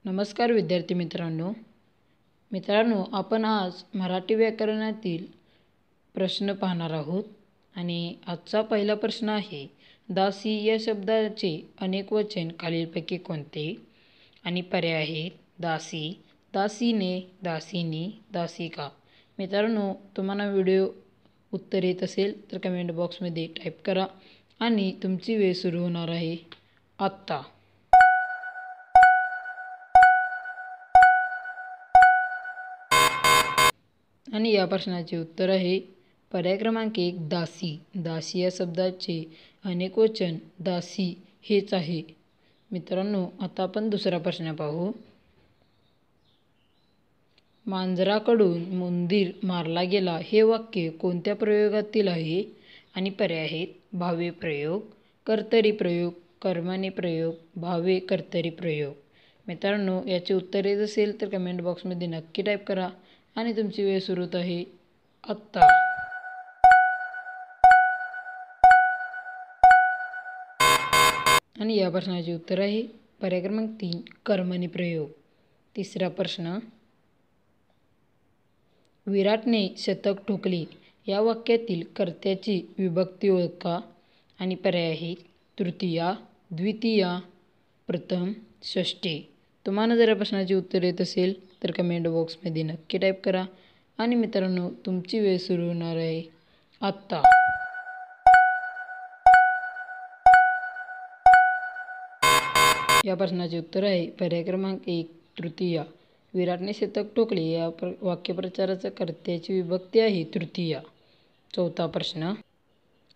नमस्कार विद्यार्थी मित्रांनो, आपण आज मराठी व्याकरणातील प्रश्न पाहणार आहोत आणि आजचा पहिला प्रश्न आहे, दासी या शब्दाचे अनेक वचन खालीलपैकी कोणते? आणि पर्याय आहेत दासी, दासीने, दासीनी, दासिका. मित्रांनो, तुम्हाला व्हिडिओ उत्तर येत असेल तर कमेंट बॉक्समध्ये टाईप करा आणि तुमची वेळ सुरू होणार आहे आत्ता. आणि या प्रश्नाचे उत्तर आहे पर्याय क्रमांक 1 दासी. दासी या शब्दाचे अनेक वचन दासी हेच आहे. मित्रांनो, आता आपण दुसरा प्रश्न पाहू. मांजराकडून उंदीर मारला गेला हे वाक्य कोणत्या प्रयोगातील आहे? आणि पर्याय आहेत भावे प्रयोग, कर्तरी प्रयोग, कर्मणी प्रयोग, भावे कर्तरी प्रयोग. मित्रांनो, याचे उत्तर येत असेल तर कमेंट बॉक्समध्ये नक्की टाईप करा आणि तुमची वेळ सुरू होत आहे आत्ता. आणि या प्रश्नाचे उत्तर आहे पर्याय क्रमांक 3 कर्मणी प्रयोग. तिसरा प्रश्न, विराटने शतक ठोकले या वाक्यातील कर्त्याची विभक्ती ओळखा. आणि पर्याय आहेत तृतीया, द्वितीया, प्रथम, षष्ठी. तुम्हाला जर या प्रश्नाचे उत्तर येत असेल तर कमेंट बॉक्समध्ये नक्की टाईप करा आणि मित्रांनो, तुमची वेळ सुरू होणार आहे आत्ता. या प्रश्नाचे उत्तर आहे पर्याय क्रमांक 1 तृतीया. विराटने शतक ठोकले या वाक्यप्रचाराचा कर्त्याची विभक्ती आहे तृतीया. चौथा प्रश्न,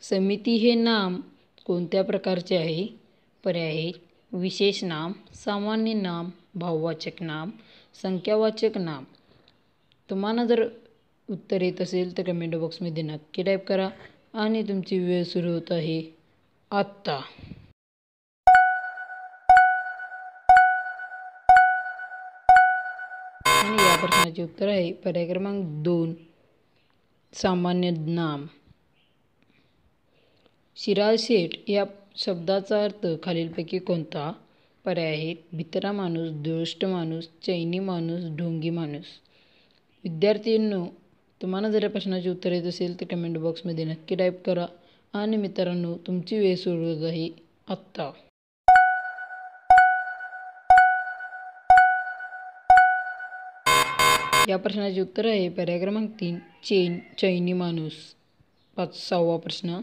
समिती हे नाम कोणत्या प्रकारचे आहे? पर्याय आहेत विशेष नाम, सामान्य नाम, भाववाचक नाम, संख्यावाचक नाम. तुम्हाला जर उत्तर येत असेल तर कमेंट बॉक्समध्ये नक्की टाईप करा आणि तुमची वेळ सुरू होत आहे आत्ता. आणि या प्रश्नाचे उत्तर आहे पर्याय क्रमांक 2 सामान्य नाम. शिराळशेठ या शब्दाचा अर्थ खालीलपैकी कोणता? पर्याय आहेत भित्रा माणूस, दुष्ट माणूस, चैनी माणूस, ढोंगी माणूस. विद्यार्थ्यांनो, तुम्हाला जर या प्रश्नाचे उत्तर येत असेल तर कमेंट बॉक्समध्ये नक्की टाईप करा आणि मित्रांनो, तुमची वेळ सुरू होत आहे आत्ता. या प्रश्नाचे उत्तर आहे पर्याय क्रमांक 3 चैनी माणूस. 6वा प्रश्न,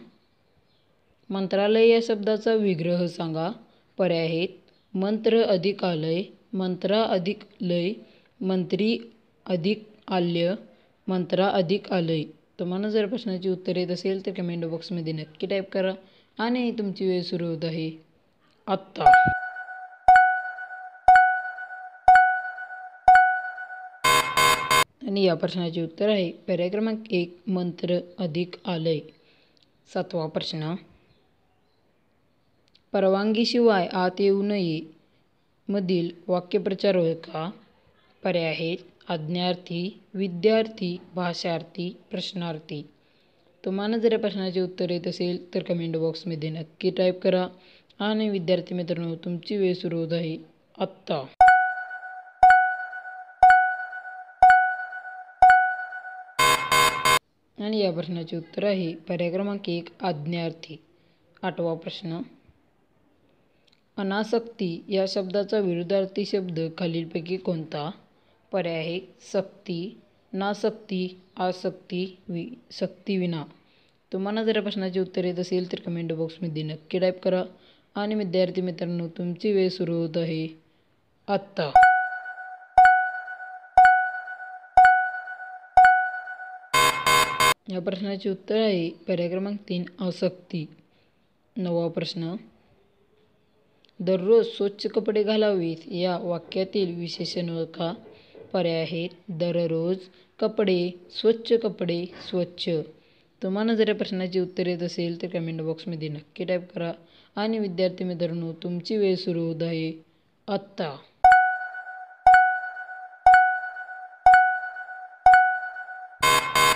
मंत्रालय या शब्दाचा विग्रह सांगा. पर्याय आहेत मंत्र अधिक आलय, मंत्रा अधिक लय, मंत्री अधिक आल्य, मंत्रा अधिक आलय. तुम्हाला जर प्रश्नाचे उत्तर येत असेल तर कमेंट बॉक्समध्ये नक्की टाईप करा आणि तुमची वेळ सुरू होत आहे आत्ता. आणि या प्रश्नाचे उत्तर आहे पर्याय क्रमांक 1 मंत्र अधिक आलय. 7वा प्रश्न, परवानगीशिवाय आत येऊ नये मधील वाक्यप्रचार ओळखा. पर्याय आहेत आज्ञार्थी, विद्यार्थी, भाषार्थी, प्रश्नार्थी. तुम्हाला जर या प्रश्नाचे उत्तर येत असेल तर कमेंट बॉक्समध्ये नक्की टाईप करा आणि विद्यार्थी मित्रांनो, तुमची वेळ सुरू होत आहे आत्ता. आणि या प्रश्नाचे उत्तर आहे पर्याय क्रमांक 1 आज्ञार्थी. 8वा प्रश्न, अनासक्ती या शब्दाचा विरुद्धार्थी शब्द खालीलपैकी कोणता? पर्याय आहे सक्ती, नासक्ती, आसक्ती, सक्तीविना. तुम्हाला जर प्रश्नाचे उत्तर येत असेल तर कमेंट बॉक्समध्ये नक्की टाईप करा आणि विद्यार्थी मित्रांनो, तुमची वेळ सुरू होत आहे आत्ता. या प्रश्नाचे उत्तर आहे पर्याय क्रमांक 3 आसक्ती. 9वा प्रश्न, दररोज स्वच्छ कपडे घालावेत या वाक्यातील विशेषण ओळखा. पर्याय आहेत दररोज, कपडे, स्वच्छ कपडे, स्वच्छ. तुम्हाला जर या प्रश्नाचे उत्तर येत असेल तर कमेंट बॉक्समध्ये नक्की टाईप करा आणि विद्यार्थी मित्रांनो, तुमची वेळ सुरू होत आहे आत्ता.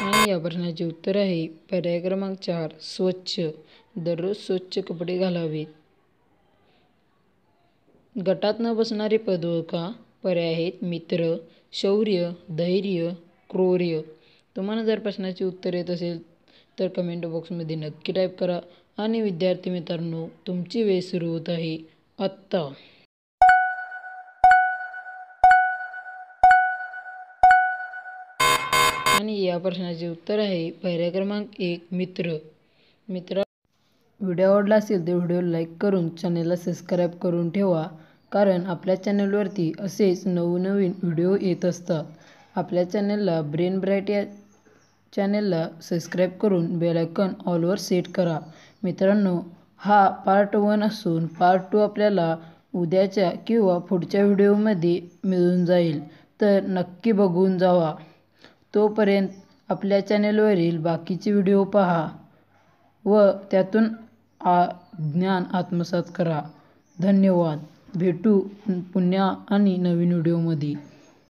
आणि या प्रश्नाचे उत्तर आहे पर्याय क्रमांक 4 स्वच्छ. दररोज स्वच्छ कपडे घालावेत. गटात न बसणारे पद ओळखा. पर्याय आहेत मित्र, शौर्य, धैर्य, क्रौर्य. तुम्हाला जर प्रश्नाची उत्तर येत असेल तर कमेंट बॉक्समध्ये नक्की टाईप करा. आणि विद्यार्थी मित्रांनो, तुमची वेळ सुरू होत आहे आत्ता. आणि या प्रश्नाचे उत्तर आहे पर्याय क्रमांक 1 मित्र. व्हिडिओ आवडला असेल तर व्हिडिओ लाईक करून चॅनलला सबस्क्राईब करून ठेवा, कारण आपल्या चॅनलवरती असेच नवनवीन व्हिडिओ येत असतात. आपल्या चॅनलला ब्रेन ब्राईट या चॅनलला सबस्क्राईब करून बेल आयकॉन ऑलवर सेट करा. मित्रांनो, हा पार्ट 1 असून पार्ट 2 आपल्याला उद्याच्या किंवा पुढच्या व्हिडिओमध्ये मिळून जाईल, तर नक्की बघून जावा. तोपर्यंत आपल्या चॅनलवरील बाकीचे व्हिडिओ पहा व त्यातून ज्ञान आत्मसात करा. धन्यवाद. भेटू पुन्हा आणि नवीन व्हिडिओमध्ये.